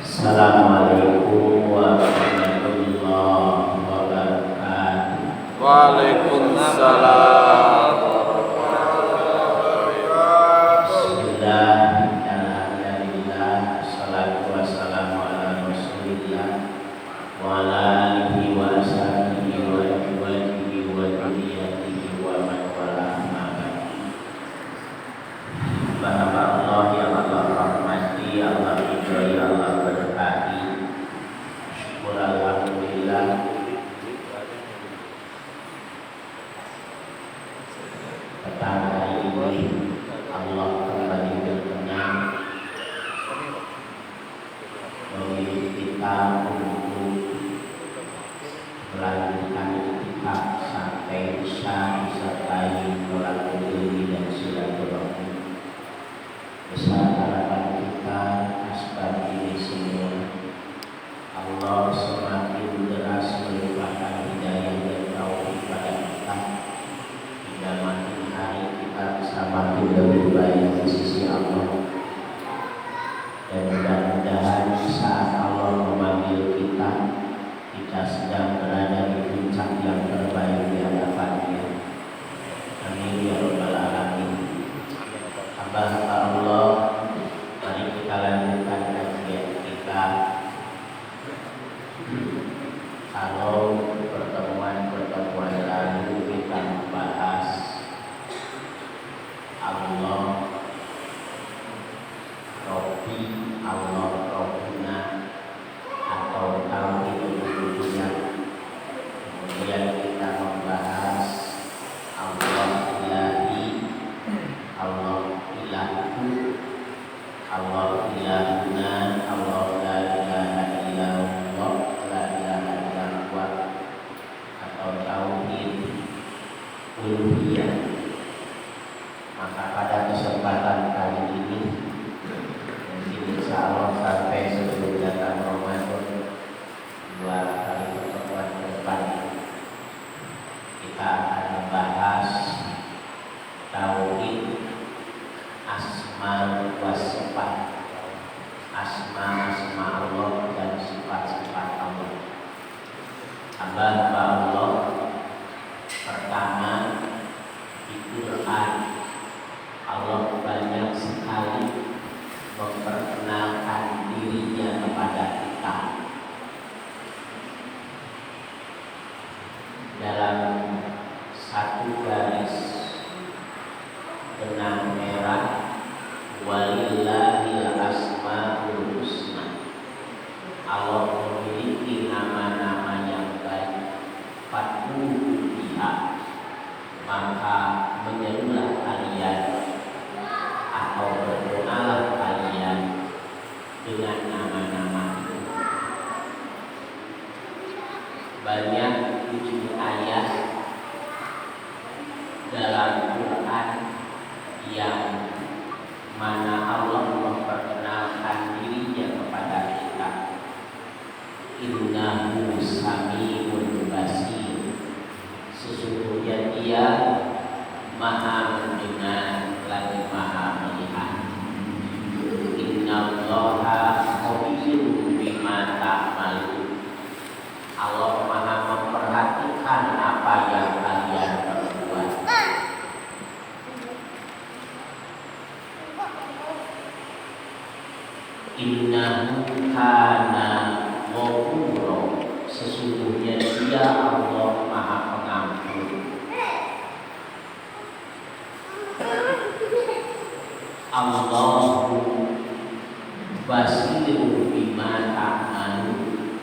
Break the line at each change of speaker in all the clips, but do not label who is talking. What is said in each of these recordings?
Assalamualaikum warahmatullahi wabarakatuh.
Waalaikumsalam.
Bismillah, alhamdulillah, salatu wassalamu ala rasulillah wa ala alihi wa ashabihi wa azwajihi wa dzurriyyatihi wa man wala amma ba'd. Hamba Allah yang Allah rahmati, Allah ridhoi, Allah berkahi. Syukur alhamdulillah. Petang hari ini Allah kembali berkenan bagi kita untuk melanjutkan itikaf sampai Isya disertai mulatul ilmi dan silaturahmi. Besar harapan kita asbab ini semua Allah semakin deras melimpahkan hidayah dan taufik pada kita, hingga makin hari kita bisa makin lebih baik di sisi Allah. Dan mudah-mudahan saat Allah memanggil kita, kita sedang berada di puncak yang terbaik di hadapan-Nya. Amin ya rabbal alamin. Hamba-hamba Allah, mari kita lanjutkan kajian kita. Kalau pertemuan lalu kita membahas Allah Rabbi, Allah Rabbuna, atau tauhid uluhiyah. Kemudian kita membahas Allah Ilahi, Allah Ilahu, Allah Ilahuna, Allah la ilaha illallah, la ilaha illallah, atau tauhid uluhiyah. Maka pada kesempatan kali ini, mungkin insya Allah sampai sebelum datang Ramadan, 2 kali pertemuan ke depan, kita akan membahas tauhid asma wa sifat, asma Allah dan sifat-sifat Allah. Hamba-hamba Allah, pertama di Quran Allah banyak sekali memperkenalkan dirinya kepada kita. Dalam satu garis benang merah, walillahil asmaul husna. Allah memiliki nama-nama yang baik. Fad'uhu biha, maka menyerulah kalian atau berdoalah kalian dengan nama-nama itu. Banyak 7 ayat dalam Quran yang mana Allah memperkenalkan dirinya kepada kita. Innahu sami'un basir, sesungguhnya Dia Maha mendengar lagi Maha melihat. Innallaha khabirun bima ta'malun, Allah Maha memperhatikan apa yang kalian perbuat. Innahu kana ghafura, sesungguhnya Dia Allah Maha Pengampun. Allahu basirun bima ta'malun,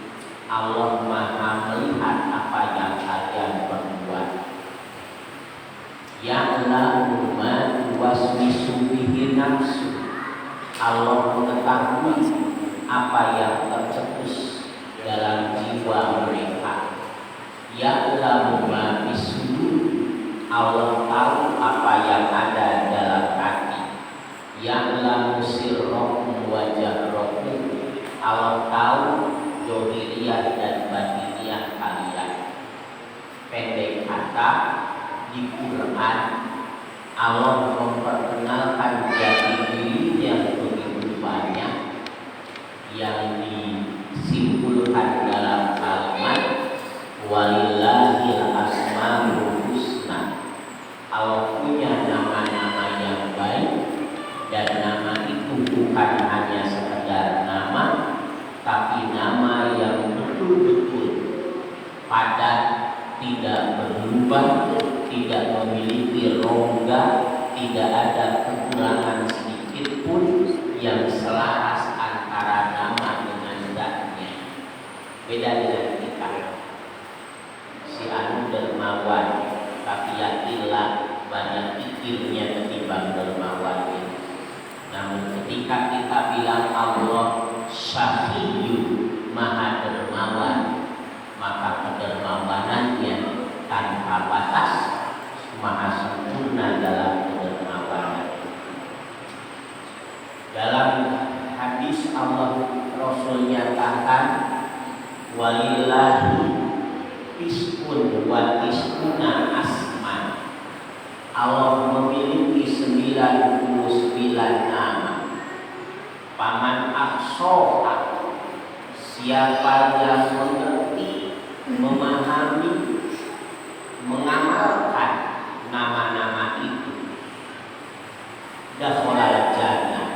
Allah Maha melihat apa yang kalian perbuat. Ya'lamu ma tuwaswisu bihi nafsu, Allah mengetahui apa yang tercetus dalam jiwa mereka. Ya'lamu ma bisudur, Allah tahu apa yang ada dalam hati. Ya'lamu sirrakum wa jahrakum, Allah tahu zahiriyah dan batiniyah kalian. Pendek kata, di Quran Allah memperkenalkan jati dirinya begitu banyak yang disimpulkan dalam kalimat walillahil asmaul husna. Allah punya nama-nama yang baik, dan nama itu bukan hanya sekedar nama, tapi nama yang betul-betul padat, tidak berubah, tidak memiliki rongga, tidak ada kekurangan sedikit pun, yang selaras antara nama dengan zatnya. Beda dengan kita. Si anu dermawan, tapi yakinlah banyak pikirnya ketimbang dermawan. Namun ketika kita bilang Allah Syahidun Maha Dermawan, maka kedermawanannya tanpa batas, maha sempurna dalam kedermawanan. Dalam hadis Allah Rasul nyatakan walillahi tis'un wa tis'una asma. Allah memiliki 99 nama. Paman aksoha, siapa yang mengerti, memahami, mengamalkan nama-nama itu, dakhalal jannah,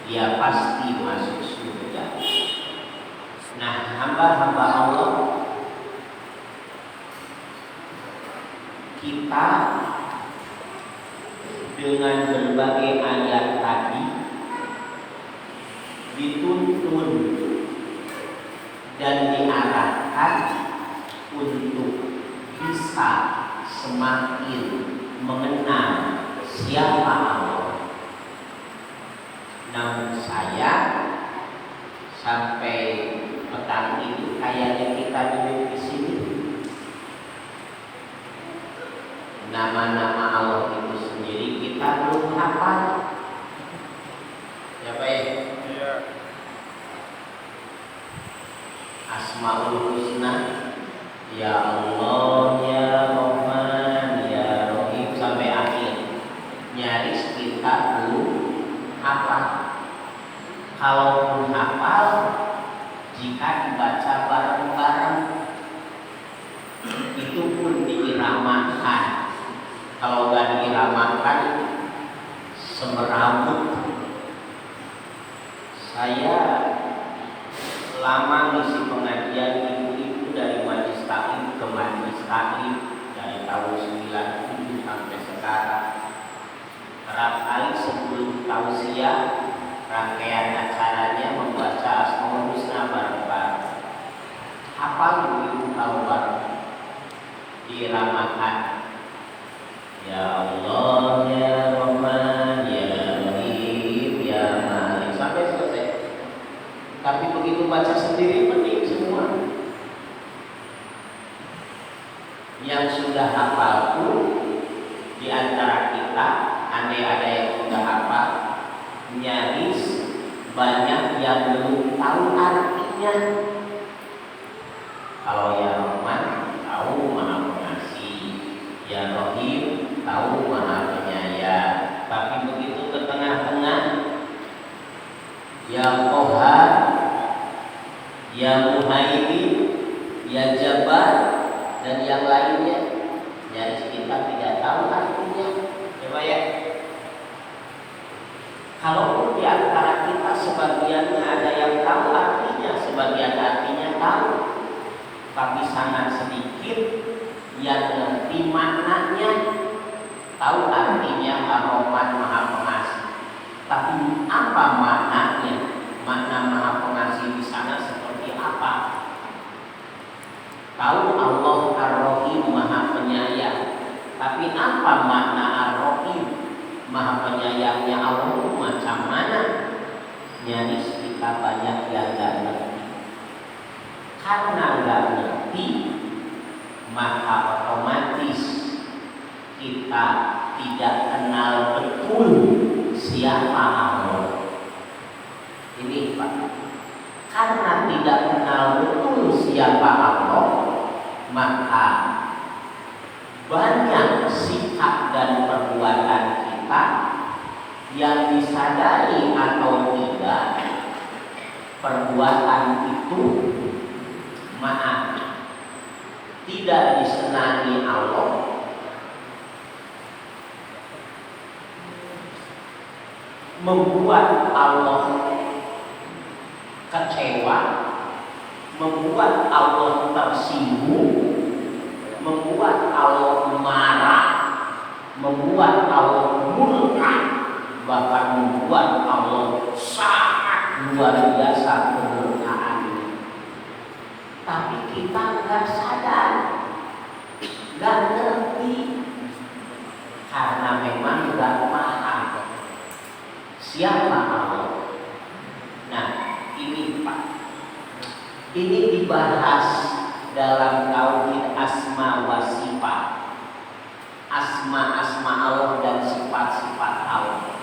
dia pasti masuk surga. Nah, hamba-hamba Allah, kita dengan berbagai ayat tadi dituntun dan diarahkan untuk bisa semakin mengenal siapa Allah. Namun saya sampai petang ini kayaknya kita duduk di sini, nama-nama Allah itu sendiri kita belum hafal. Ya Pak ya? Iya. Asmaul Husna, ya Allah, ya Rahman, ya Rahim sampai akhir. Nyaris kita belum hafal. Kalaupun hafal, jika dibaca bareng-bareng, itu pun diiramakan. Kalau nggak diiramakan, semerawut. Saya lama ngisi pengajian ibu-ibu dari Majelis Taklim ke Majelis Taklim dari tahun 97 sampai sekarang. Kerap kali sebelum tausiah, rangkaian acaranya membaca Asmaul Husna bareng-bareng. Hafal ibu tahu bareng, diiramakan. Ya Allah, ya Rahman, ya Rahim, ya Malik sampai selesai. Tapi begitu baca sendiri penting semua. Yang sudah hafal pun di antara kita, andai ada yang sudah hafal, nyaris banyak yang belum tahu artinya. Kalau ya Rahman tahu Maha Pengasih, ya Rahim tahu Maha Penyayang, tapi begitu ke tengah-tengah, ya Qahhar, ya Muhaimin, ya Jabbar, dan yang lainnya, nyaris kita tidak tahu artinya. Coba ya. Kalaupun di antara kita sebagiannya ada yang tahu artinya, sebagian artinya tahu, tapi sangat sedikit yang ngerti maknanya. Tahu artinya Ar-Rahman Maha Pengasih, tapi apa maknanya? Makna Maha Pengasih di sana seperti apa? Tahu Allah Ar-Rahim Maha Penyayang, tapi apa makna Ar-Rahim Maha Penyayangnya Allah itu macam mana? Nyaris kita banyak yang tidak ngerti. Karena tidak ngerti, maka otomatis kita tidak kenal betul siapa Allah. Ini Pak, karena tidak kenal betul siapa Allah, maka banyak sikap dan perbuatan kita yang disadari atau tidak perbuatan itu maaf tidak disenangi Allah, membuat Allah kecewa, membuat Allah tersinggung, membuat Allah marah, membuat Allah murka, bahkan membuat Allah sangat luar biasa kemurkaan. Tapi kita nggak sadar, nggak ngerti, karena memang nggak paham siapa Allah. Nah, ini Pak, ini dibahas dalam tauhid asma wa sifat, asma-asma Allah dan sifat-sifat Allah.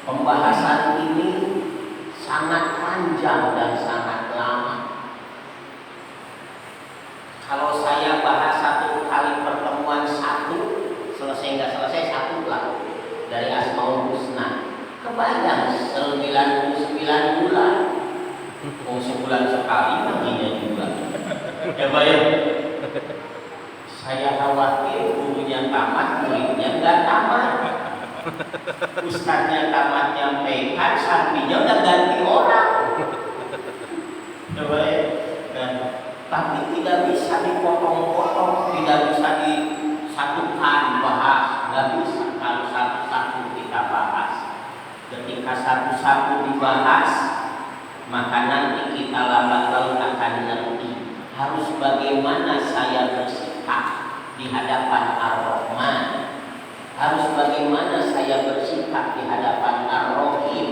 Pembahasan ini sangat panjang dan sangat lama. Kalau saya bahas satu kali pertemuan satu, selesai nggak selesai satu lah dari Asmaul Husna. Kebayang 99 bulan, sebulan sekali baginya juga. Kebayang. Saya khawatir gurunya tamat, muridnya nggak tamat. Ustaznya tamat nyampaikan, sampingnya udah ganti orang. Kebayang. Tapi tidak bisa dipotong-potong, tidak bisa disatukan bahas, nggak bisa kalau satu-satu kita bahas. Ketika satu-satu dibahas, maka nanti kita lambat laun akan ngerti harus bagaimana saya bersikap di hadapan Ar-Rahman, harus bagaimana saya bersikap di hadapan Ar-Rahim,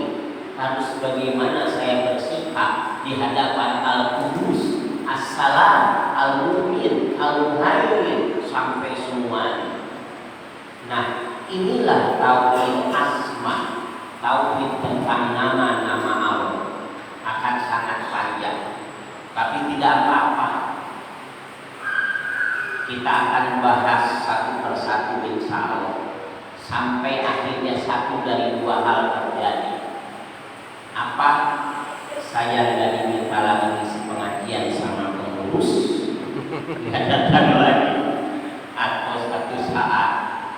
harus bagaimana saya bersikap di hadapan Al-Qudus, As-Salam, Al-Mu'min, Al-Muhaimin, sampai semuanya. Nah, inilah tauhid asma, tauhid tentang nama-nama Allah. Akan sangat panjang, tapi tidak apa-apa. Kita akan bahas satu persatu insya Allah, sampai akhirnya satu dari dua hal terjadi. Apa? Saya nggak diminta lagi ngisi pengajian sama pengurus, nggak datang lagi, atau satu saat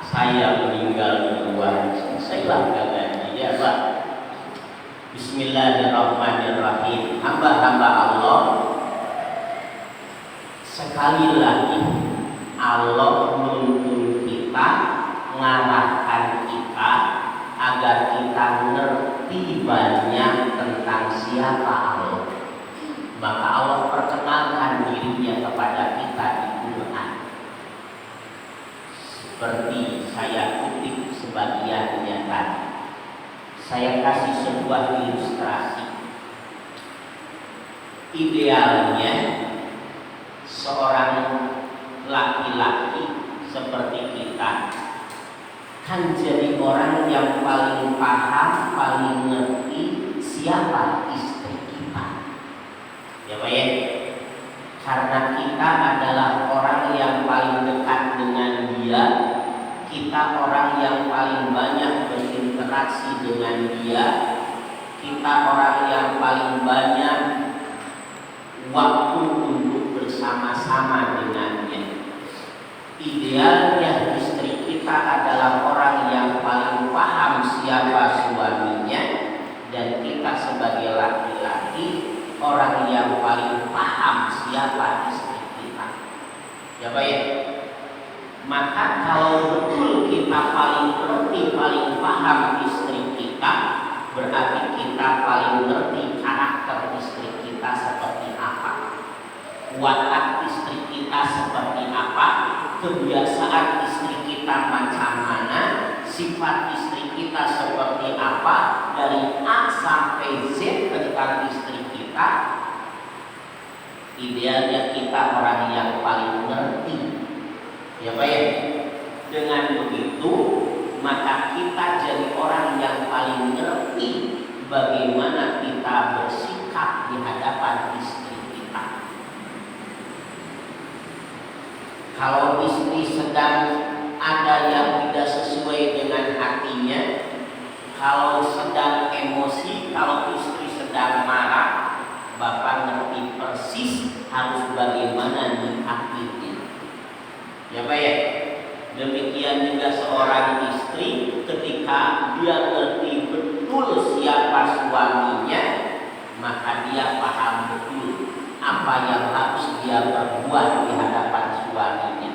saya meninggal duluan, selesailah gaji ya Pak. Bismillahirrahmanirrahim. Hamba-hamba Allah, sekali lagi Allah menuntun kita, mengarahkan kita agar kita ngerti banyak tentang siapa Allah. Maka Allah perkenalkan dirinya kepada kita di Quran. Seperti saya kutip sebagiannya tadi. Saya kasih sebuah ilustrasi. Idealnya seorang laki-laki seperti kita kan jadi orang yang paling paham, paling ngerti siapa istri kita. Ya Pak ya? Karena kita adalah orang yang paling dekat dengan dia, kita orang yang paling banyak berinteraksi dengan dia, kita orang yang paling banyak waktu untuk bersama-sama dengannya. Idealnya istri kita adalah orang yang paling paham siapa suaminya, dan kita sebagai laki-laki orang yang paling paham siapa istri kita. Ya baik. Maka kalau betul kita paling ngerti, paling paham istri kita, berarti kita paling ngerti karakter istri kita seperti apa, watak istri kita seperti apa, kebiasaan istri kita macam mana, sifat istri kita seperti apa, dari A sampai Z tentang istri kita. Idealnya kita orang yang paling ngerti. Ya Pak ya? Dengan begitu maka kita jadi orang yang paling ngerti bagaimana kita bersikap di hadapan istri kita. Kalau istri sedang ada yang tidak sesuai dengan hatinya, kalau sedang emosi, kalau istri sedang sedang marah, Bapak ngerti persis harus bagaimana menyikapinya. Ya Pak ya. Demikian juga seorang istri ketika dia ngerti betul siapa suaminya, maka dia paham betul apa yang harus dia perbuat di hadapan suaminya.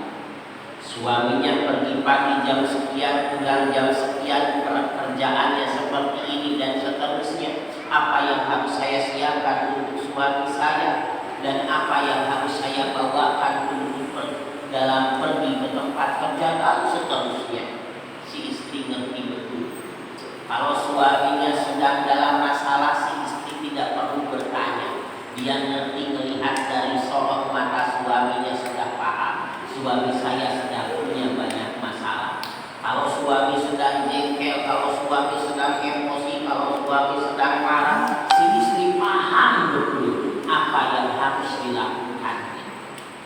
Suaminya pergi pagi jam sekian, pulang jam sekian, pekerjaannya seperti ini dan seterusnya. Apa yang harus saya siapkan untuk suami saya dan apa yang harus saya bawakan untuk dalam pergi ke tempat kerja dan seterusnya. Si istri ngerti betul. Kalau suaminya sedang dalam masalah, si istri tidak perlu bertanya. Dia ngerti melihat dari sorot mata suaminya sudah paham. Suami saya sedang punya banyak masalah. Kalau suami sedang jengkel, kalau suami sedang emosi, kalau suami sedang marah, si istri paham betul apa yang harus dilakukan.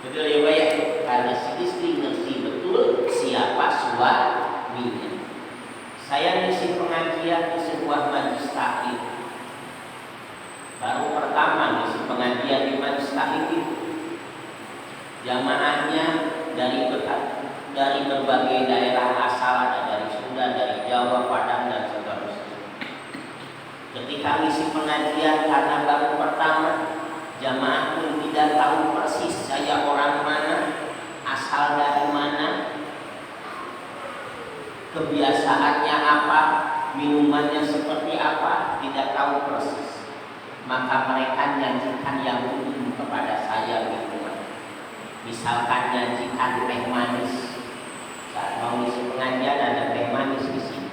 Betul ya Pak ya? Karena si istri ngerti betul siapa suaminya. Saya ngisi pengajian di sebuah majelis taklim. Baru pertama ngisi pengajian di majelis taklim. Jamaahnya dari berbagai daerah asal, ada dari Sunda, dari Jawa, Padang dan seterusnya. Ketika ngisi pengajian karena baru pertama, jamaah pun tidak tahu persis saya orang mana, asal dari mana, kebiasaannya apa, minumannya seperti apa, tidak tahu persis. Maka mereka nyajikan yang umum kepada saya minuman. Misalkan nyajikan teh manis. Saat mau ngisi pengajian ada teh manis di sini.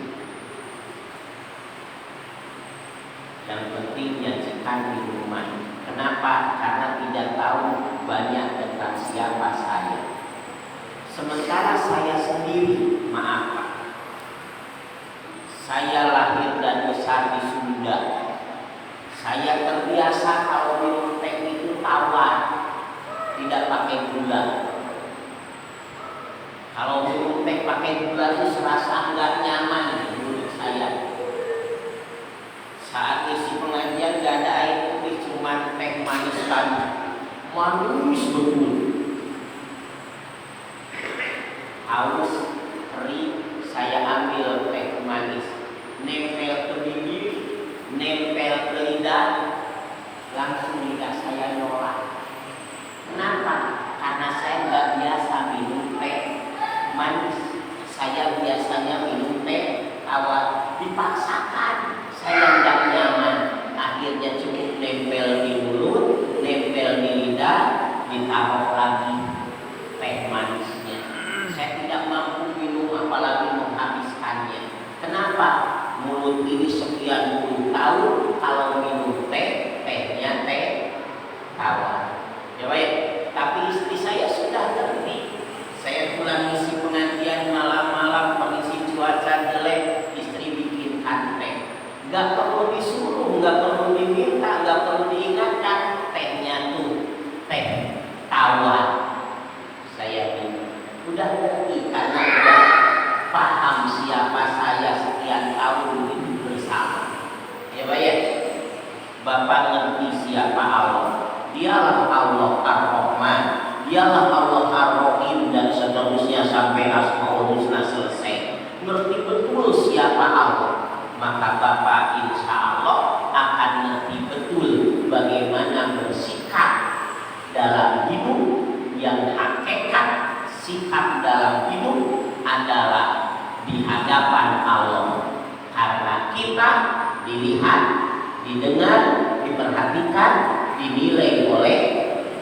Yang penting nyajikan minuman. Kenapa? Karena tidak tahu banyak tentang siapa saya. Sementara saya sendiri, maaf Pak, saya lahir dan besar di Sunda. Saya terbiasa kalau minum teh itu tawar, tidak pakai gula. Kalau minum teh pakai gula itu serasa enggak nyaman menurut saya. Saat isi pengajian gak ada air putih, cuma teh manis tadi. Manis betul. Haus, perih, saya ambil teh manis, nempel ke bibir, nempel ke lidah, langsung lidah saya nolak. Kenapa? Karena saya nggak biasa minum teh manis. Saya biasanya minum teh tawar. Dipaksakan, saya nggak nyaman. Akhirnya cukup nempel di mulut, nempel di lidah, ditaruh lagi teh manisnya. Saya tidak mampu minum apalagi menghabiskannya. Kenapa? Mulut ini sekian puluh tahun kalau minum teh, tehnya teh tawar. Ya baik, tapi istri saya sudah ngerti. Saya pulang isi pengajian malam-malam, kondisi cuaca jelek, istri bikinkan teh. Gak perlu disuruh, gak perlu diminta, gak perlu diingatkan, tehnya tuh teh tawar. Saya minum. Udah ngerti karena udah paham siapa saya sekian tahun hidup bersama. Ya Pak ya, Bapak ngerti siapa Allah. Dialah Allah Ar-Rahman, dialah Allah Ar-Rahim dan seterusnya sampai Asmaul Husna selesai. Ngerti betul siapa Allah, maka Bapak insya Allah akan ngerti betul bagaimana bersikap dalam hidup yang hakikat. Sikap dalam hidup adalah di hadapan Allah, karena kita dilihat, didengar, diperhatikan, dinilai oleh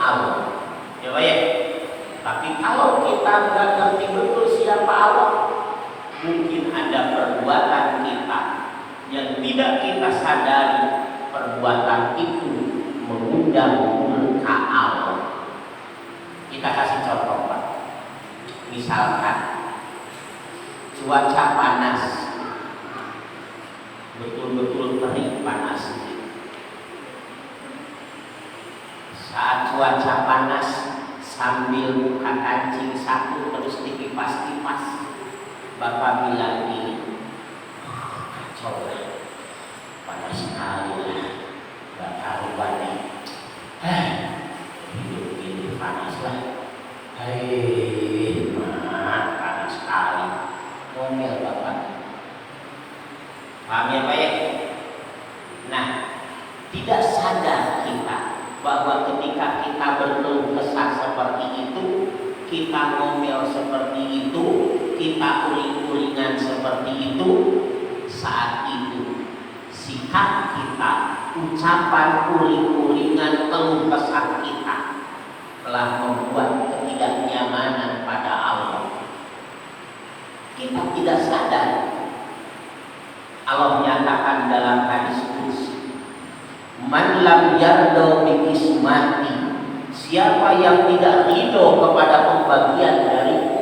Allah. Ya Pak ya. Tapi kalau kita nggak ngerti betul siapa Allah, mungkin ada perbuatan kita yang tidak kita sadari, perbuatan itu mengundang murka Allah. Kita kasih contoh Pak. Misalkan cuaca panas, betul-betul terik panas. Saat cuaca panas, sambil buka kancing satu terus dikipas-kipas, Bapak bilang ini, kacau lah, panas sekali lah, Gak karuan nih. Hidup ini panas lah. Hei, panas sekali. Ngomel bapak. Paham ya Pak ya? Nah, tidak sadar kita bahwa ketika kita berkeluh kesah seperti itu, kita ngomel seperti itu, kita uring-uringan seperti itu, saat itu sikap kita, ucapan uring-uringan keluh kesah kita telah membuat ketidaknyamanan pada Allah. Kita tidak sadar. Allah menyatakan dalam hadis qudsi, "Man lam yardo bi qismati," siapa yang tidak ridho kepada pembagian dariku,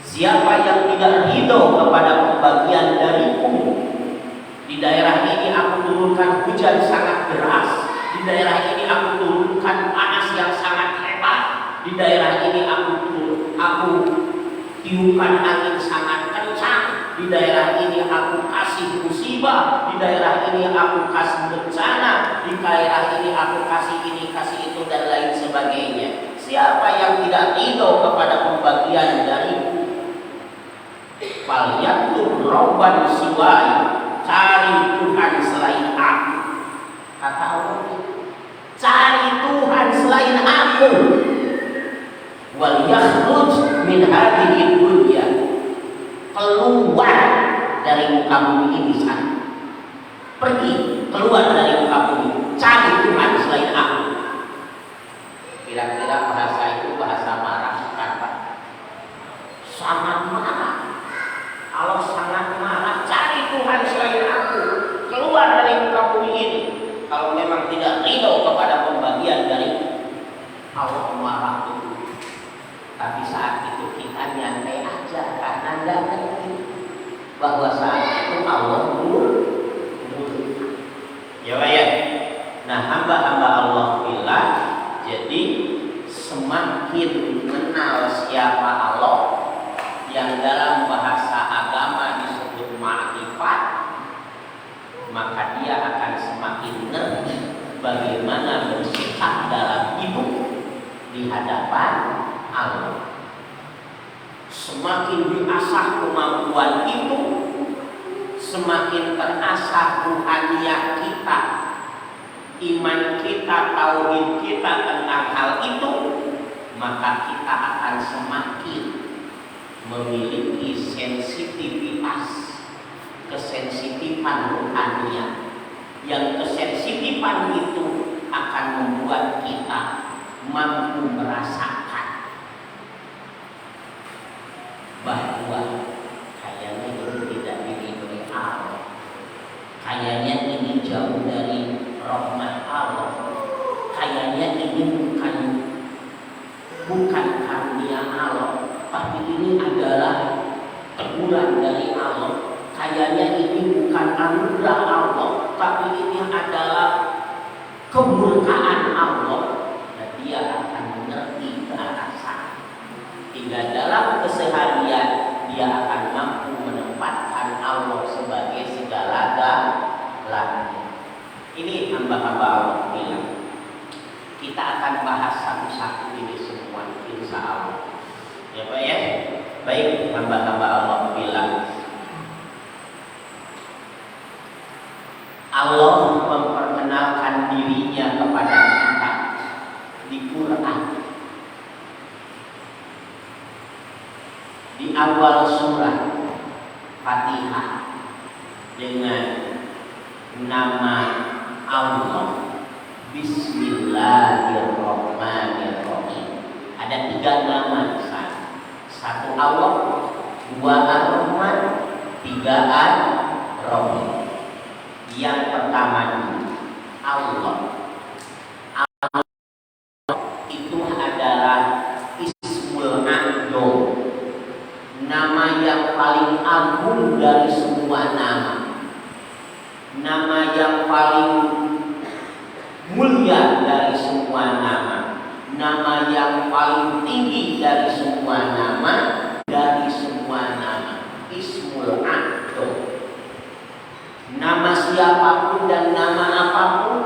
siapa yang tidak ridho kepada pembagian dariku. Di daerah ini aku turunkan hujan sangat deras, di daerah ini aku turunkan panas yang sangat hebat, di daerah ini aku tiupkan angin sangat kencang, di daerah ini aku kasih musibah, di daerah ini aku kasih bencana, di daerah ini aku kasih ini, kasih itu, dan lain sebagainya. Siapa yang tidak ridho kepada pembagian dariku, falyatlub rabban siwai, cari Tuhan selain aku. Kata Allah, cari Tuhan selain aku. Wal yakhruj min hadhihi dunya, keluar dari muka bumi ini sana. Pergi, keluar dari muka bumi, cari Tuhan selain aku. Kira-kira bahasa itu bahasa marah kan Pak? Sangat marah. Allah sangat marah, cari Tuhan selain aku, keluar dari muka bumi ini. Kalau memang tidak ridho kepada pembagian dari Allah, marah itu. Tapi saat itu kita nyantai aja karena nggak ngerti bahwa saat itu Allah ya Pak ya. Nah, hamba-hamba Allah bilang, jadi semakin mengenal siapa Allah, yang dalam bahasa agama disebut ma'rifat, maka dia akan semakin ngerti bagaimana bersikap dalam hidup di hadapan Allah. Semakin diasah kemampuan itu, semakin terasah ruhaniyah kita, iman kita, tauhid kita tentang hal itu, maka kita akan semakin memiliki sensitivitas, kesensitifan ruhaniyah, yang kesensitifan itu akan membuat kita mampu merasakan bahwa kayaknya ini tidak diridhoi Allah, kayaknya ini jauh dari rahmat Allah, kayaknya ini bukan karunia Allah, tapi ini adalah teguran dari Allah. Kayaknya ini bukan anugerah Allah, tapi ini adalah kemurkaan Allah. Dan dia akan mengerti ke arah sana. Hingga dalam keseharian dia akan mampu menempatkan Allah sebagai segala-galanya. Ini hamba-hamba Allah bilang. Kita akan bahas satu-satu ini semua, insya Allah. Ya Pak ya. Baik, hamba-hamba Allah bilang, Allah memperkenalkan dirinya kepada kita di Quran. Di awal surah Fatihah dengan nama Allah, Bismillahirrahmanirrahim. Ada 3 nama di sana. 1 Allah, 2 Ar-Rahman, 3 Ar-Rahim. Yang pertama Allah. Allah itu adalah Ismul A'dzam, nama yang paling agung dari semua nama, nama yang paling mulia dari semua nama, nama yang paling tinggi dari semua nama, Ismul A'dzam. nama siapapun dan nama apapun,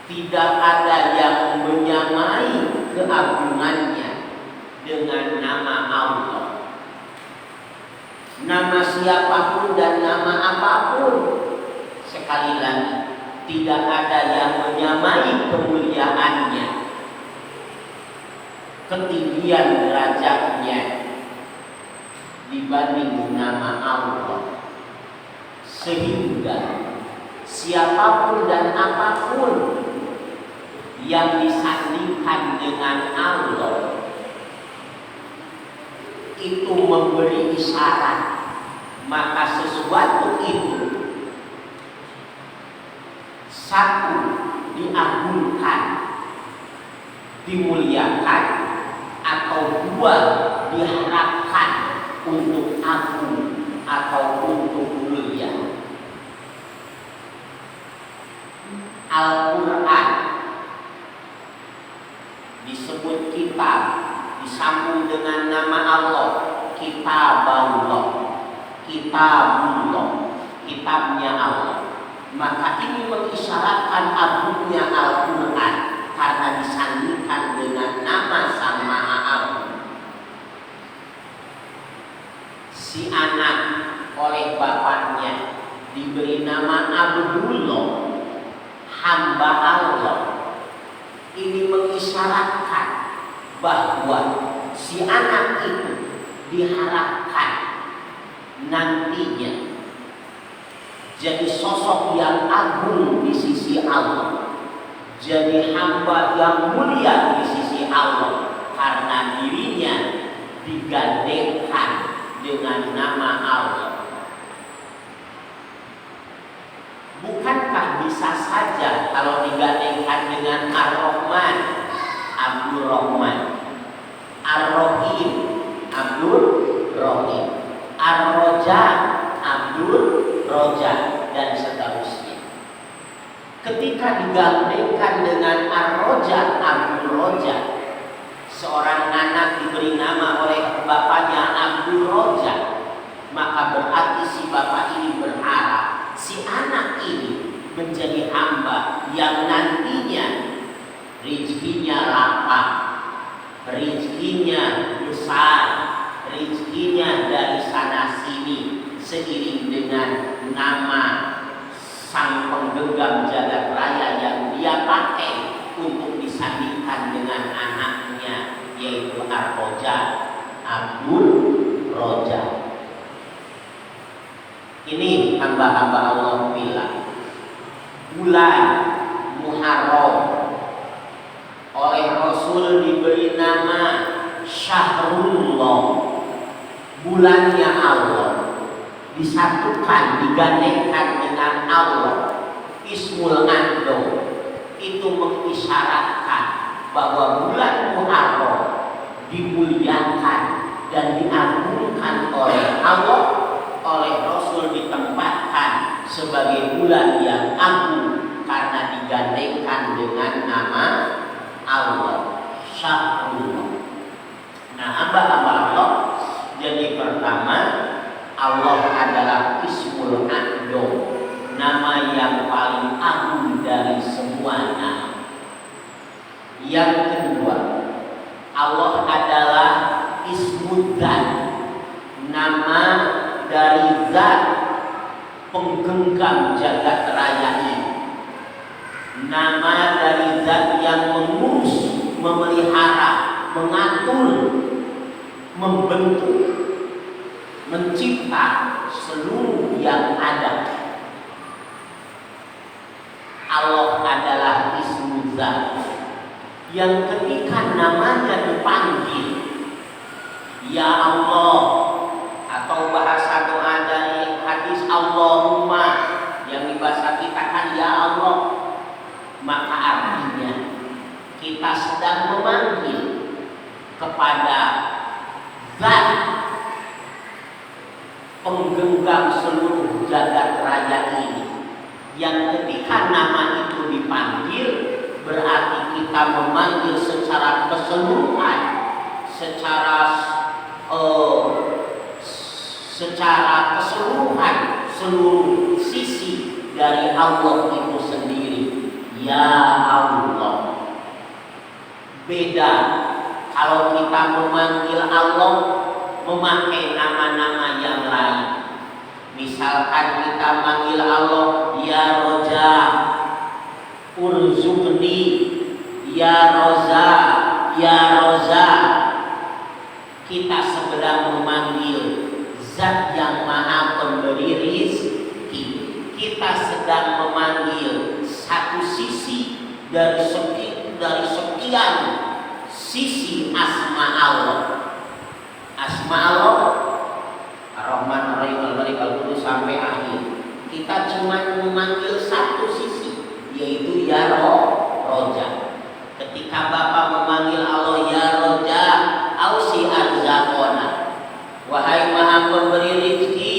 tidak ada yang menyamai keagungannya dengan nama Allah. Nama siapapun dan nama apapun, sekali lagi, tidak ada yang menyamai kemuliaannya, ketinggian derajatnya dibanding nama Allah. Sehingga siapapun dan apapun yang disandingkan dengan Allah itu memberi isyarat, maka sesuatu itu satu diagungkan, dimuliakan, atau dua diharapkan untuk agung atau untuk mulia. Al-Quran disebut kitab, disambung dengan nama Allah, Kitabullah, Kitabullah, kitabnya Allah. Maka ini mengisyaratkan agungnya Al-Quran karena disandingkan dengan nama Sang Maha Agung. Si anak oleh bapaknya diberi nama Abdullah, hamba Allah. Ini mengisyaratkan bahwa si anak itu diharapkan nantinya jadi sosok yang agung di sisi Allah, jadi hamba yang mulia di sisi Allah, karena dirinya digandengkan dengan nama Allah. Bukankah bisa saja kalau digandengkan dengan Ar-Rahman, Abdul Rahman, Ar-Rahim, Abdul Rahim, Ar-Roja, Abdul Roja, dan seterusnya. Ketika digandengkan dengan Ar-Roja, Abdul Roja, seorang anak diberi nama oleh bapaknya Abdul Roja, maka berarti si bapak ini berharap si anak ini menjadi hamba yang nantinya rezekinya lapang, rezekinya besar, rezekinya dari sana sini, seiring dengan nama sang penggenggam jagat raya yang dia pakai untuk disandingkan dengan anaknya, yaitu Ar-Roja, Abdul Roja. Ini hamba-hamba Allah bilang bulan Muharram oleh Rasul diberi nama Syahrullah, bulannya Allah, disatukan, digandengkan dengan Allah, Ismul Ando. Itu mengisyaratkan bahwa bulan Muharram dimuliakan dan diagungkan oleh Allah, oleh Rasul ditempatkan sebagai bulan yang agung karena digandengkan dengan nama Allah, Syahrullah. Nah, hamba-hamba Allah, jadi pertama, Allah adalah Ismul Ando, nama yang paling agung dari semua nama. Yang kedua, Allah adalah Ismudzat, nama dari zat penggenggam jagat raya ini, nama dari zat yang mengurus, memelihara, mengatur, membentuk, mencipta seluruh yang ada. Allah adalah Ismu Zat yang ketika namanya dipanggil ya Allah, atau bahasa doa dari hadis Allahumma yang bahasa kita kan ya Allah, maka artinya kita sedang memanggil kepada zat penggenggam seluruh jagat raya ini, yang ketika nama itu dipanggil berarti kita memanggil secara keseluruhan, secara keseluruhan seluruh sisi dari Allah itu sendiri. Ya Allah. Beda kalau kita memanggil Allah memakai nama-nama yang lain. Misalkan kita manggil Allah ya Roja, Urzuqni, ya Roza, ya Roza. Kita sedang memanggil Zat yang Maha Pemberi Rizki. Kita sedang memanggil satu sisi dari sekian sisi asma Allah. Asma Allah Ar-Rahman Ar-Rahim Al-Malik Al-Qudus sampai akhir. Kita cuma memanggil satu sisi, yaitu ya Roja. Ketika Bapak memanggil Allah ya Roja, ausi arzaqona, wahai Maha Pemberi rezeki,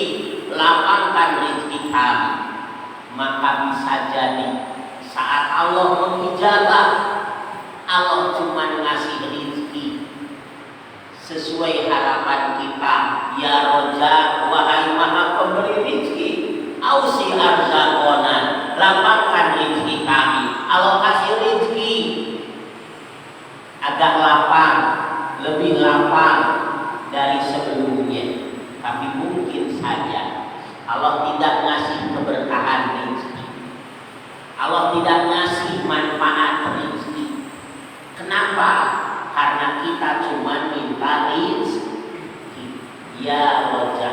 lapangkan rezeki kami. Maka bisa jadi saat Allah mengijabah, Allah cuma ngasih rezeki sesuai harapan kita. Ya Roja, wahai Maha Pemberi rezeki, ausi arzaqona, lapangkan rezeki kami. Allah kasih rezeki agak lapang, lebih lapang dari sebelumnya. Tapi mungkin saja Allah tidak ngasih keberkahan rezeki, Allah tidak ngasih manfaat rezeki. Kenapa? Karena kita cuma minta rezeki. Ya Roja.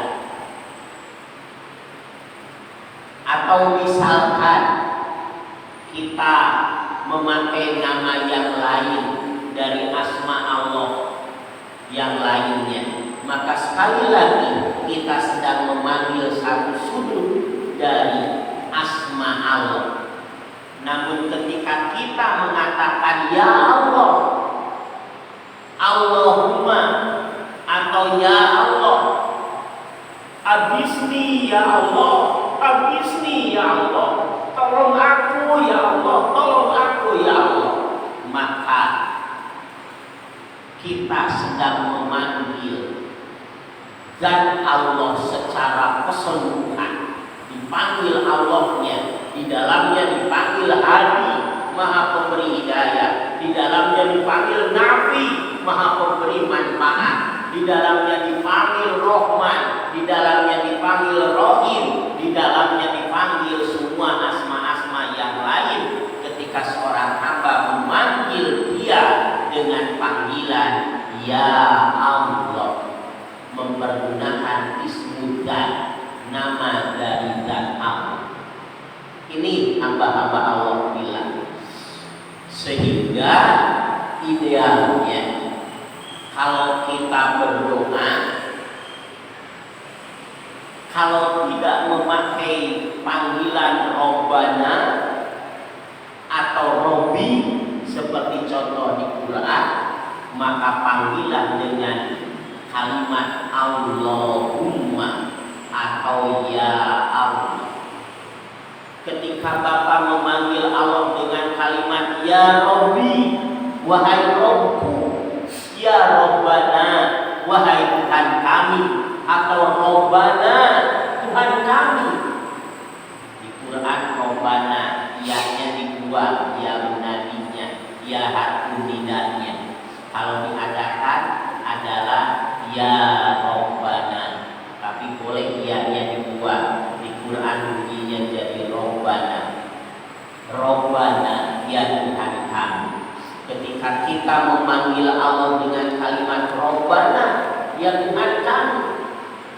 Atau misalkan kita memakai nama yang lain dari asma Allah yang lainnya, maka sekali lagi kita sedang memanggil satu sudut dari asma Allah. Namun ketika kita mengatakan ya Allah, Allahumma, atau ya Allah, abisni ya Allah, abisni ya Allah, tolong aku ya Allah, tolong aku ya Allah, maka kita sedang memanggil zat Allah secara keseluruhan. Dipanggil Allahnya, di dalamnya dipanggil Hadi, Maha Pemberi Hidayah, di dalamnya dipanggil Nafi, Maha Pemberi Manfaat, di dalamnya dipanggil Rahman, di dalamnya dipanggil Rahim, di dalamnya dipanggil semua asma-asma yang lain. Ketika seorang hamba memanggil Dia dengan panggilan ya Allah, mempergunakan ismu zat, nama dari zat Allah. Ini hamba-hamba Allah bilang. Sehingga idealnya kalau kita berdoa, kalau tidak memakai panggilan Robbana atau Robbi seperti contoh di Quran, maka panggilan dengan kalimat Allahumma atau ya Allah. Ketika Bapak memanggil Allah dengan kalimat ya Robbi, wahai Robku, ya Robbana, wahai Tuhan kami, atau Robbana, Tuhan kami. Di Quran Robbana ya-nya dibuang, ya menadinya, ya hatu nidanya. Kalau diadakan adalah ya Robbana, tapi boleh ya-nya dibuang. Di Quran bunyinya jadi Robbana. Robbana, ya Tuhan kami. Ketika kita memanggil Allah dengan kalimat Robbana, ya Tuhan kami,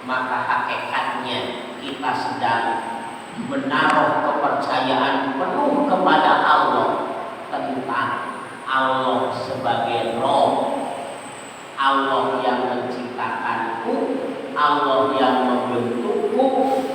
maka hakikatnya kita sedang menaruh kepercayaan penuh kepada Allah tentang Allah sebagai Rob, Allah yang menciptakanku, Allah yang membentukku,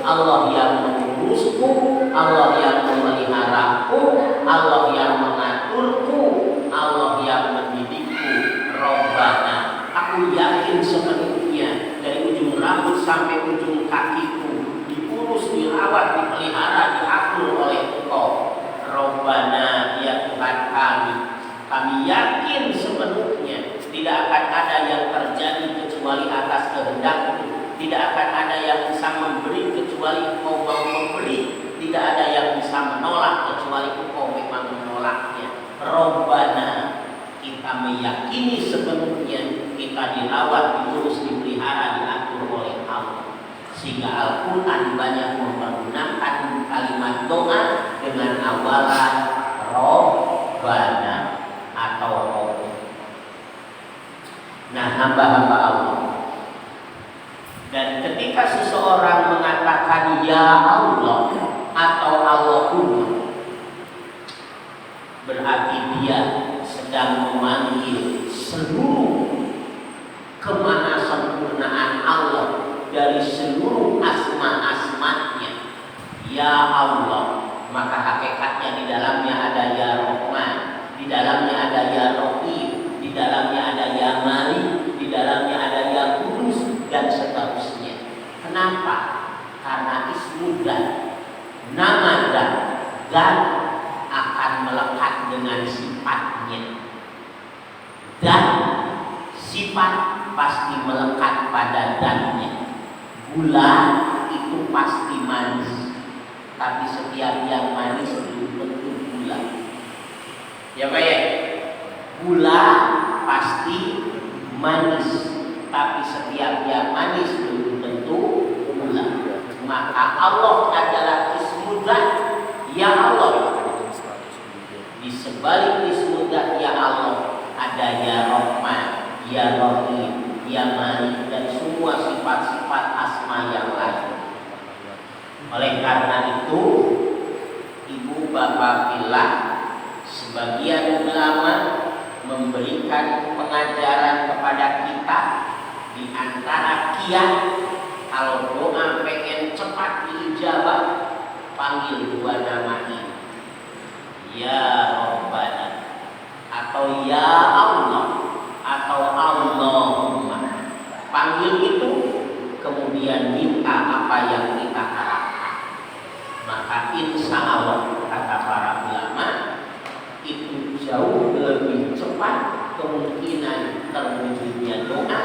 Allah yang mengurusku, Allah yang memeliharaku, Allah yang mengaturku, Allah yang mendidikku. Robbana, aku yakin sepenuhnya dari ujung rambut sampai ujung kakiku diurus, dirawat, dipelihara, diatur oleh Engkau. Robbana, ya Tuhan kami yakin sepenuhnya tidak akan ada yang terjadi kecuali atas kehendak-Mu. Tidak akan ada yang bisa memberi kecuali Engkau bisa menolak kecuali engkau memang menolaknya. Robbana, kita meyakini sepenuhnya kita dirawat, diurus, dipelihara, diatur oleh Allah. Sehingga Al-Quran banyak mempergunakan kalimat doa dengan awalan Robbana atau Rob. Nah, hamba-hamba Allah. Dan ketika seseorang mengatakan ya Allah atau Allahumma, berarti dia sedang memanggil seluruh kemahasempurnaan Allah dari seluruh asma-asmanya. Ya Allah, maka hakikatnya di dalamnya ada ya Rahman, di dalamnya ada ya Rahim, di dalamnya ada ya Malik, di dalamnya ada ya Kudus, dan seterusnya. Kenapa? Karena ismu dan nama dan akan melekat dengan sifatnya, dan sifat pasti melekat pada dannya. Gula itu pasti manis, tapi setiap yang manis belum tentu gula. Ya Pak ya? Gula pasti manis, tapi setiap yang manis belum tentu gula. Maka Allah adalah ismu dzat, ya Allah. Di sebalik ismu dzat ya Allah ada ya Rahman, ya Rahim, ya Malik, dan semua sifat-sifat asma yang lain. Oleh karena itu, ibu bapak pilih, sebagian ulama memberikan pengajaran kepada kita di antara kiat kalau doa pengen cepat diijabah, panggil dua nama ini, ya Rabbana atau ya Allah atau Allahumma. Panggil itu, kemudian minta apa yang kita harapkan. Maka insya Allah, kata para ulama, itu jauh lebih cepat kemungkinan terwujudnya doa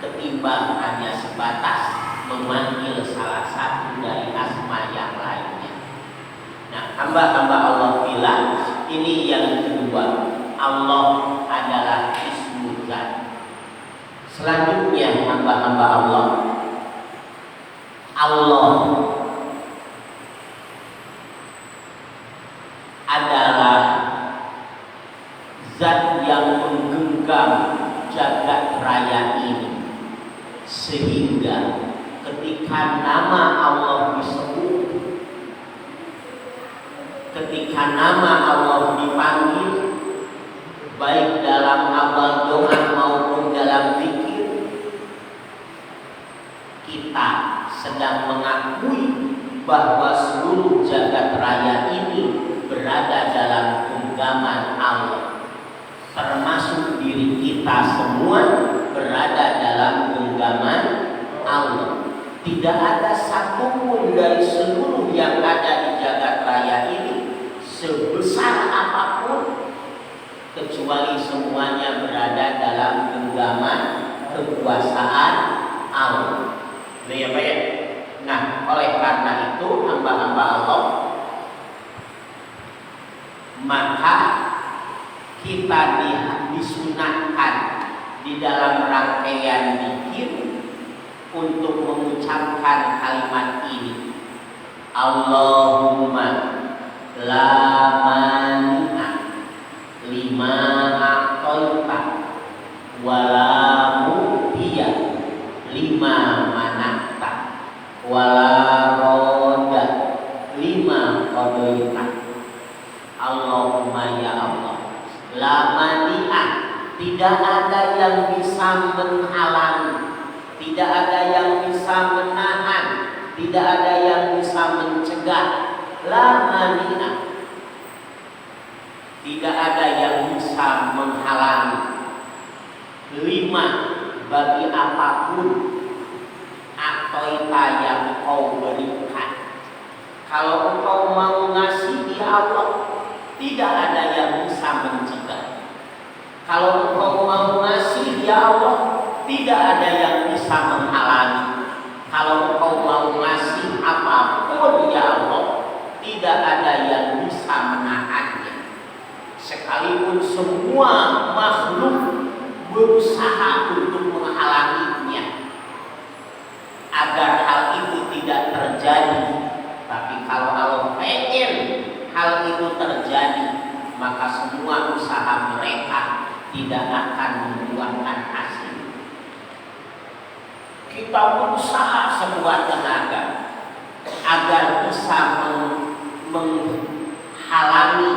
ketimbang hanya sebatas memanggil salah satu dari asma yang lainnya. Nah, hamba-hamba Allah bilang ini yang kedua, Allah adalah ismu dzat. Selanjutnya hamba-hamba Allah, Allah adalah zat yang menggenggam jagat raya ini, sehingga ketika nama Allah disebut, ketika nama Allah dipanggil, baik dalam awal doa maupun dalam zikir, kita sedang mengakui bahwa seluruh jagat raya ini berada dalam genggaman Allah, termasuk diri kita semua berada dalam genggaman Allah. Tidak ada satupun dari seluruh yang ada di jagat raya ini, sebesar apapun, kecuali semuanya berada dalam genggaman kekuasaan Allah. Ya, Pak ya? Nah, oleh karena itu hamba-hamba Allah, maka kita disunahkan di dalam rangkaian zikir untuk mengucapkan kalimat ini, Allahumma la mani'a lima aqaita wala mu'tiya lima manakta wala roda lima qadaita. Allahumma ya Allah, la mani'a, tidak ada yang bisa menghalangi, tidak ada yang bisa menahan, tidak ada yang bisa mencegah. La mani'a, tidak ada yang bisa menghalangi. Lima, bagi apapun aqaita yang kau berikan. Kalau engkau mau ngasih di Allah, tidak ada yang bisa mencegah. Kalau engkau mau ngasih ya Allah, tidak ada yang bisa menghalangi. Kalau engkau mau ngasih apapun ya Allah, tidak ada yang bisa menahannya. Sekalipun semua makhluk berusaha untuk menghalanginya agar hal itu tidak terjadi. Tapi kalau Allah pengen hal itu terjadi, maka semua usaha mereka tidak akan membuahkan hasil. Kita berusaha sekuat tenaga agar bisa menghalangi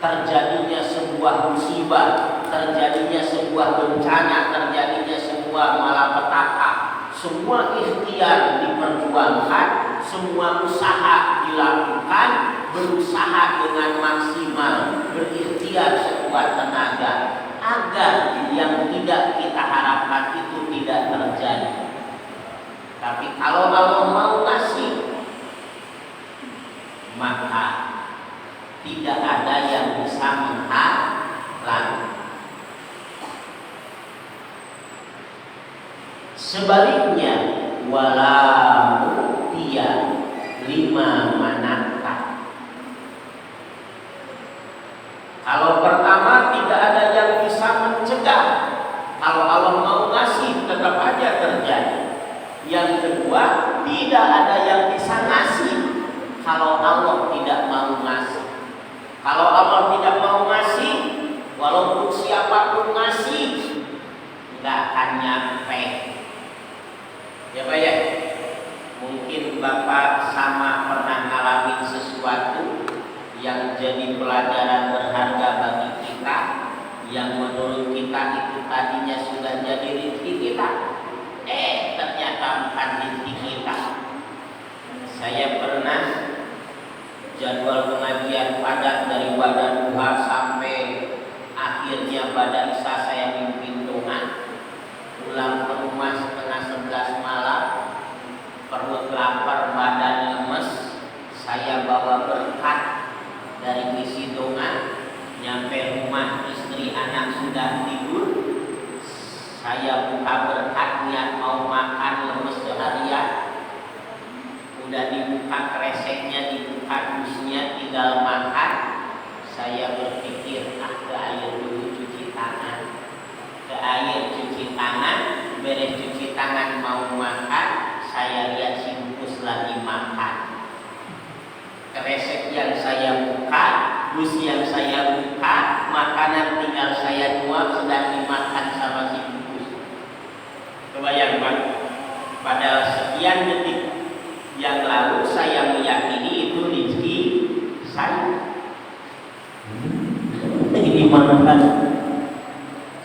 terjadinya sebuah musibah, terjadinya sebuah bencana, terjadinya sebuah malapetaka. Semua ikhtiar diperjuangkan, semua usaha dilakukan, berusaha dengan maksimal, berikhtiar sekuat tenaga agar yang tidak kita harapkan itu tidak terjadi. Tapi kalau Allah mau ngasih, maka tidak ada yang bisa menghalangi. Sebaliknya, wala mu'tiya lima manata. Kalau pertama tidak ada yang bisa mencegah. Kalau Allah mau ngasih tetap aja terjadi. Yang kedua, tidak ada yang bisa ngasih kalau Allah tidak mau ngasih. Kalau Allah tidak mau ngasih, walaupun siapapun ngasih, nggak akan nyampe. Ya Pak ya, mungkin Bapak sama pernah ngalamin sesuatu yang jadi pelajaran berharga bagi kita, yang menurut kita itu tadinya sudah jadi rezeki kita, ternyata bukan rezeki kita. Saya pernah jadwal pengajian padat dari pada duha sampai akhirnya pada isya saya mimpin doa. Pulang ke rumah setengah 11 malam, perut lapar, badan lemes. Saya bawa berkat dari isi doa. Nyampe rumah istri anak sudah tidur. Saya buka berkat niat mau makan, lemes seharian. Udah dibuka kreseknya, dibuka dusnya, tinggal makan. Saya berpikir, ke air dulu cuci tangan. Ke air cuci tangan, beres cuci tangan mau makan, saya lihat si bungkus lagi makan. Kresek yang saya buka, dus yang saya buka, makanan tinggal saya tuang sedang dimakan sama si bungkus. Kebayang Pak, pada sekian detik yang lalu saya meyakini itu rezeki saya. Ini makan.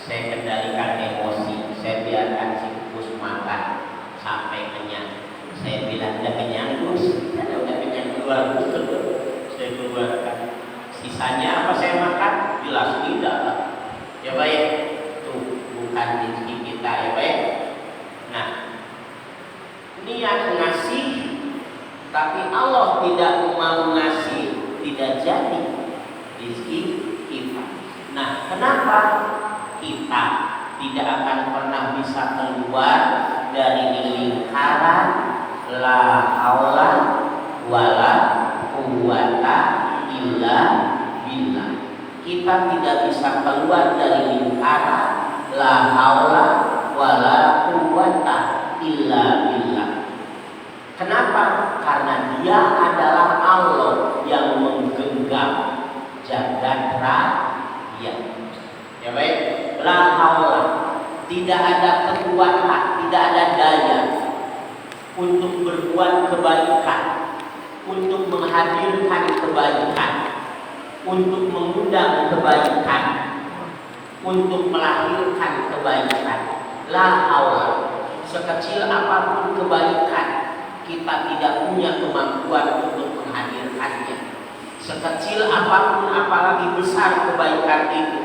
Saya kendalikan emosi, saya biarkan si bungkus makan sampai kenyang. Saya bilang udah kenyang Gus, udah kenyang keluar Gus, saya keluarkan. Sisanya apa saya makan? Jelas tidak. Ya baik, tuh bukan rezeki kita ya baik. Nah, niat ngasih, tapi Allah tidak mau ngasih, tidak jadi rezeki kita. Nah, kenapa? Kita tidak akan pernah bisa keluar dari lingkaran la haula wala quwwata illa billah. Kita tidak bisa keluar dari lingkaran la haula wala quwwata illa billah. Kenapa? Karena Dia adalah Allah yang menggenggam jagat raya. Ya baik, la haula, tidak ada kekuatan, tidak ada daya untuk berbuat kebaikan, untuk menghadirkan kebaikan, untuk mengundang kebaikan, untuk melahirkan kebaikan. La haula, sekecil apapun kebaikan, kita tidak punya kemampuan untuk menghadirkannya. Sekecil apapun, apalagi besar kebaikan itu,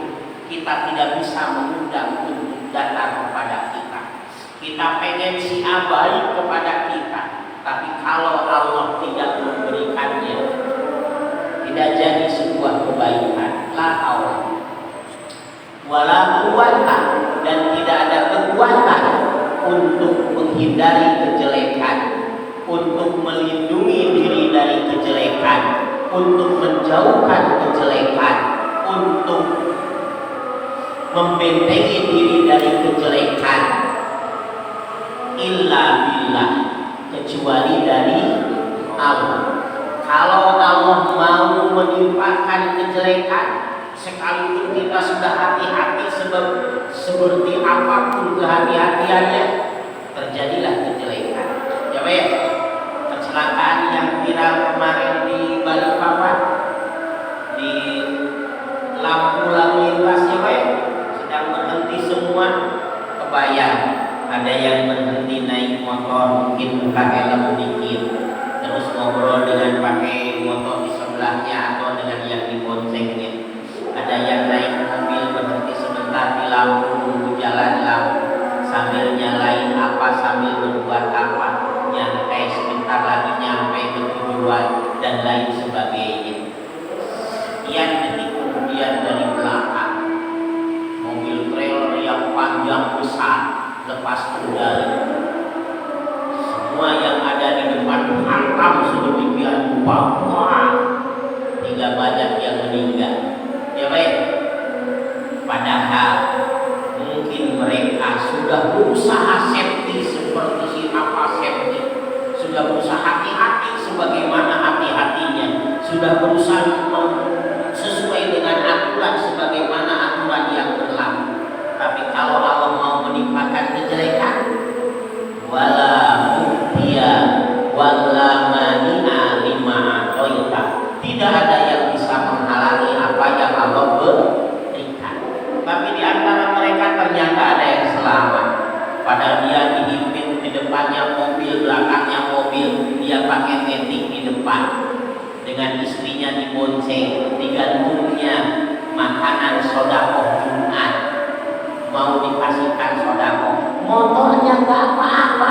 kita tidak bisa mengundang untuk datang kepada kita. Kita pengen si A baik kepada kita, tapi kalau Allah tidak memberikannya, tidak jadi sebuah kebaikan. La haula wala quwwata, dan tidak ada kekuatan untuk menghindari kejelekan, untuk melindungi diri dari kejelekan, untuk menjauhkan kejelekan, untuk membentengi diri dari kejelekan, illa billah, kecuali dari Allah. Kalau Allah mau menimpakan kejelekan, sekalipun kita sudah hati-hati seperti apapun kehati-hatiannya, terjadilah kejelekan. Ya baik, kecelakaan yang viral kemarin di Balikpapan, di lampu lalu lintasnya baik, sedang berhenti semua, kebayang ada yang berhenti naik motor, mungkin buka helm dikit, terus ngobrol dengan pakai motor di sebelahnya atau dengan yang diboncengnya. Ada yang naik mobil berhenti sebentar di lampu, nunggu jalan lampu, sambil nyalain apa, sambil berbuat apa, nyantai sebentar lagi nyampe ke tujuan dan lain sebagainya. Sekian detik kemudian dari belakang, mobil trailer yang panjang besar lepas kendali. Semua yang ada di depan hantam sedemikian rupa, hingga banyak yang meninggal. Ya baik, padahal mungkin mereka sudah berusaha safety seperti si apa safety, sudah berusaha hati-hati sebagaimana hati-hatinya, sudah berusaha sesuai dengan aturan sebagaimana aturan yang berlaku. Tapi kalau Allah mau menimpakan kejelekan, wala mutiya wala mani'a lima atoita, tidak ada yang bisa menghalangi apa yang Allah berikan. Tapi di antara mereka ternyata ada yang selamat. Padahal dia dihimpit di depannya mobil, belakangnya mobil, dia pakai metik di depan, dengan istrinya dibonceng, digantungnya makanan sodakoh Jumat, mau dikasihkan sodakoh, motornya nggak apa-apa,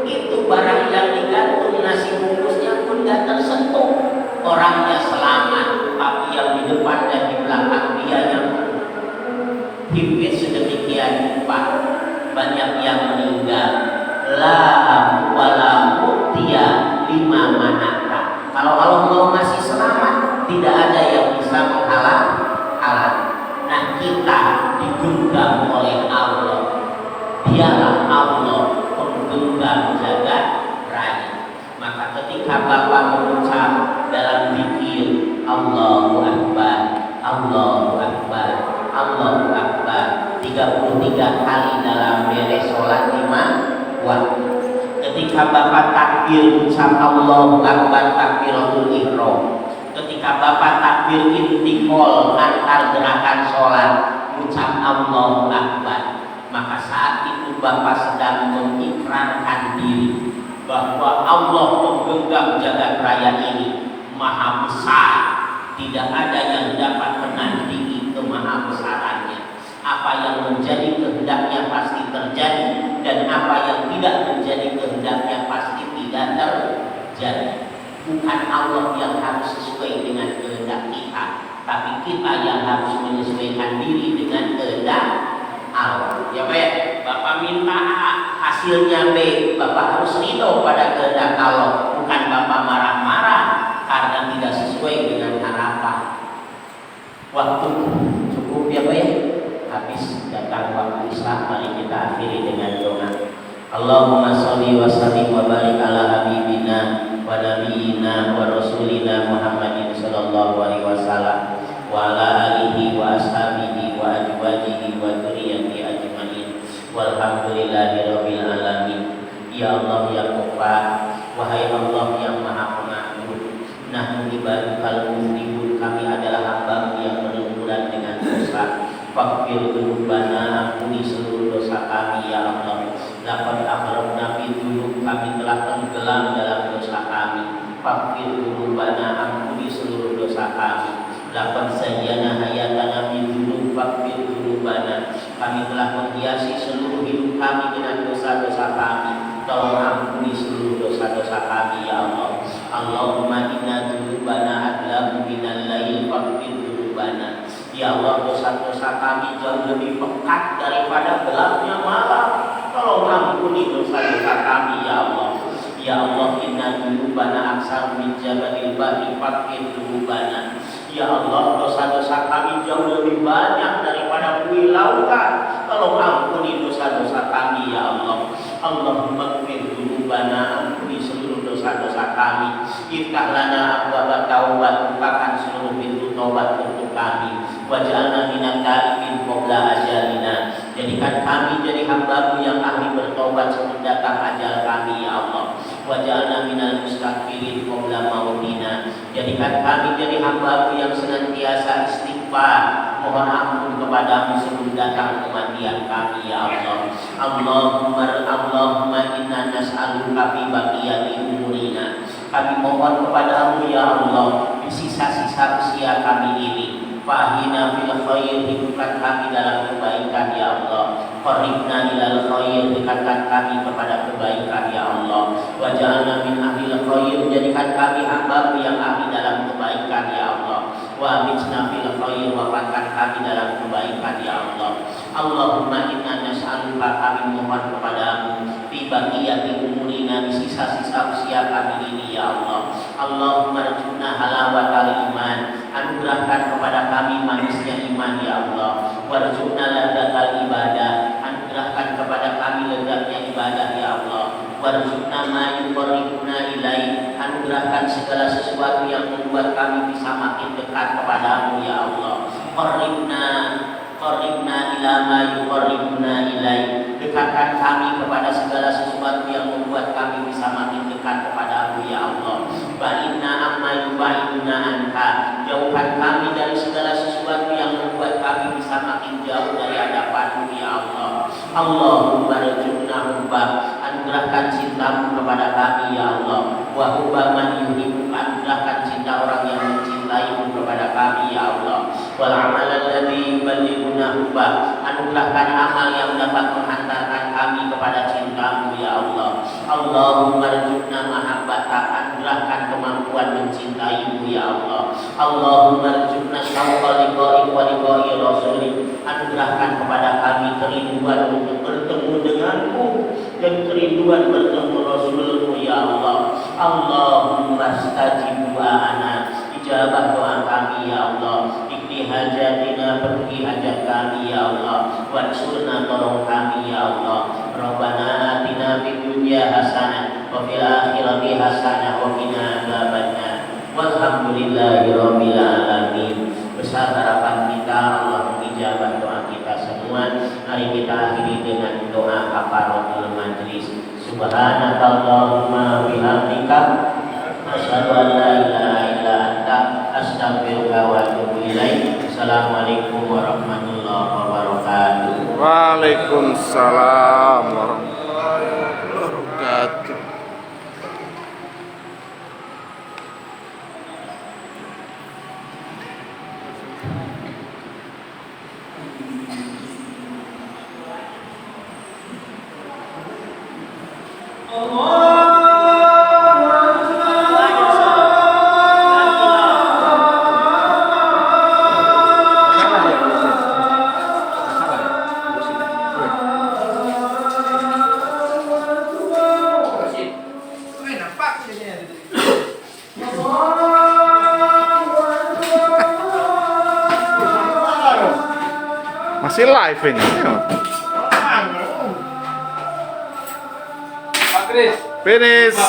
itu barang yang digantung, nasi bungkusnya pun nggak tersentuh, orangnya selamat, tapi yang di depan dan di belakang dia yang himpit sedemikian rupa, banyak yang meninggal. La wala mutiya lima manaka. Kalau Allah mau masih selamat, tidak ada yang bisa menghalang. Nah, kita digenggam oleh Allah. Dialah Allah penggenggam jagat raya. Maka ketika Bapak mengucap dalam zikir Allahu Akbar, Allahu Akbar, Allahu Akbar 33 kali dalam beres sholat 5 waktu. Ketika Bapak takbir ucap Allahu Akbar takbiratul ihram. Ketika Bapak takbir intiqal antar gerakan sholat ucap Allahu Akbar, maka saat itu Bapak sedang mengikrarkan diri bahwa Allah penggenggam jagat raya ini maha besar, tidak ada yang dapat menandingi kemahabesarannya. Apa yang menjadi kehendaknya pasti terjadi, dan apa yang tidak menjadi kehendaknya pasti tidak terjadi. Bukan Allah yang harus sesuai dengan kehendak kita, tapi kita yang harus menyesuaikan diri dengan kehendak Allah. Ya baik, Bapak minta A, hasilnya B, Bapak harus ridho pada kehendak Allah, bukan Bapak marah-marah karena tidak sesuai dengan harapan. Waktu cukup ya baik, habis datang waktu Isya, mari kita akhiri dengan doa. Allahumma sholli wa sallim wa barik ala habibina wa nabiyina wa rasulina Muhammadin sallallahu alaihi wasallam wa ala alihi wa ashabihi wa azwajihi wa dzurriyyati ajmain walhamdulillahi rabbil alamin. Ya Allah ya Ghaffar, wahai Allah yang Maha Pengampun, nahnu ibadukal muslimun, kami adalah hamba yang berlumuran dengan dosa. Faghfir dzunubana, ampuni seluruh dosa kami ya Allah. Laqad aghraqna fi dzunub, kami telah tenggelam dalam dosa kami. Faghfir dzunubana, ampuni seluruh dosa kami. Laqad zayyana hayatana bi dzunub, faghfir dzunubana, kami telah menghiasi seluruh hidup kami dengan dosa-dosa kami. Tolong ampuni seluruh dosa-dosa kami ya Allah. Allahumma inna dzunubana adlamu minal lail, faghfir dzunubana. Ya Allah, dosa-dosa kami jauh lebih pekat daripada gelapnya malam. Tolong ampuni dosa-dosa kami ya Allah. Ya Allah, inna dzunubana aksar min jabalil bahri faqir dzunubana. Ya Allah, dosa-dosa kami jauh lebih banyak daripada buih lautan. Tolong ampuni dosa-dosa kami ya Allah. Allahumma ighfir dzunubana, ampuni seluruh dosa-dosa kami. Iftah lana abwaaba taubat, bukakan seluruh pintu taubat untuk kami. Waj'alna minat taibin qabla ajalina. Jadikan kami jadi hamba-Mu yang ahli bertobat sebelum datang ajal kami ya Allah. Waj'alna minal mustaghfirin qabla mautina. Jadikan kami jadi hamba-Mu yang senantiasa istighfar, mohon ampun kepada-Mu sebelum datang kematian kami ya Allah. Allahumma inna nas'aluka fi baqiyati umurina. Kami mohon kepada-Mu ya Allah di sisa-sisa usia kami ini. Fahina fil khair, hidupkan kami dalam kebaikan ya Allah. Qaribna ilal khair, dekatkan kami kepada kebaikan ya Allah. Waj'alna min ahlil khair, jadikan kami hamba-Mu yang ahli dalam kebaikan ya Allah. Wa amitna fil khair, wafatkan kami dalam kebaikan ya Allah. Allahumma inna nas'aluka, kami mohon kepada-Mu fi baqiyati umurina, di sisa-sisa usia kami ini ya Allah. Allahumma arzuqna halawatal iman, anugerahkan kepada kami manisnya iman ya Allah. Warzuqna ladzatal ibadah, anugerahkan kepada kami lezatnya ibadah ya Allah. Warzuqna ma yuqarribuna ilaih, anugerahkan segala sesuatu yang membuat kami bisa makin dekat kepada-Mu ya Allah. Qarribna ila ma yuqarribuna ilaih, dekatkan kami kepada segala sesuatu yang membuat kami bisa makin dekat kepada-Mu ya Allah. Ba'inna amma yubaiduna anha, jauhkan kami dari segala sesuatu yang membuat kami bisa makin jauh dari hadapan-Mu ya Allah. Allahumma rzuqna hubbak, anugerahkan cinta-Mu kepada kami ya Allah. Wa hubba man yuhibbuk, anugerahkan cinta orang yang mencintai-Mu kepada kami ya Allah. Wal amal alladzi yuballighuna hubbak, anugerahkan amal yang dapat menghantarkan kami kepada cinta-Mu ya Allah. Allahumma rzuqna mahabbatak, anugerahkan kemampuan mencintai-Mu ya Allah. Allahumma rzuqna syauqa liqa'i wa liqa'i rasulik, anugerahkan kepada kami kerinduan untuk bertemu dengan-Mu dan kerinduan bertemu Rasul-Mu ya Allah. Allahumma stajib du'ana, ijabah doa kami ya Allah. Ikli hajatina, pergi hajat kami ya Allah. Wansurna, tolong kami ya Allah. Rabbana atina fid dunya hasanah wa fil akhirati hasanah wa qina adzabannar. Walhamdulillahi rabbil alamin. Besar harapan kita Allah mengijabah doa kita semua. Mari kita akhiri dengan doa kafaratul majlis. Subhanakallahumma bihamdika, asyhadu an la ilaha illa anta, astaghfiruka wa atubu ilaik. Assalamualaikum warahmatullahi wabarakatuh.
Waalaikumsalam warahmatullahi wabarakatuh. Masih live ini. Finish.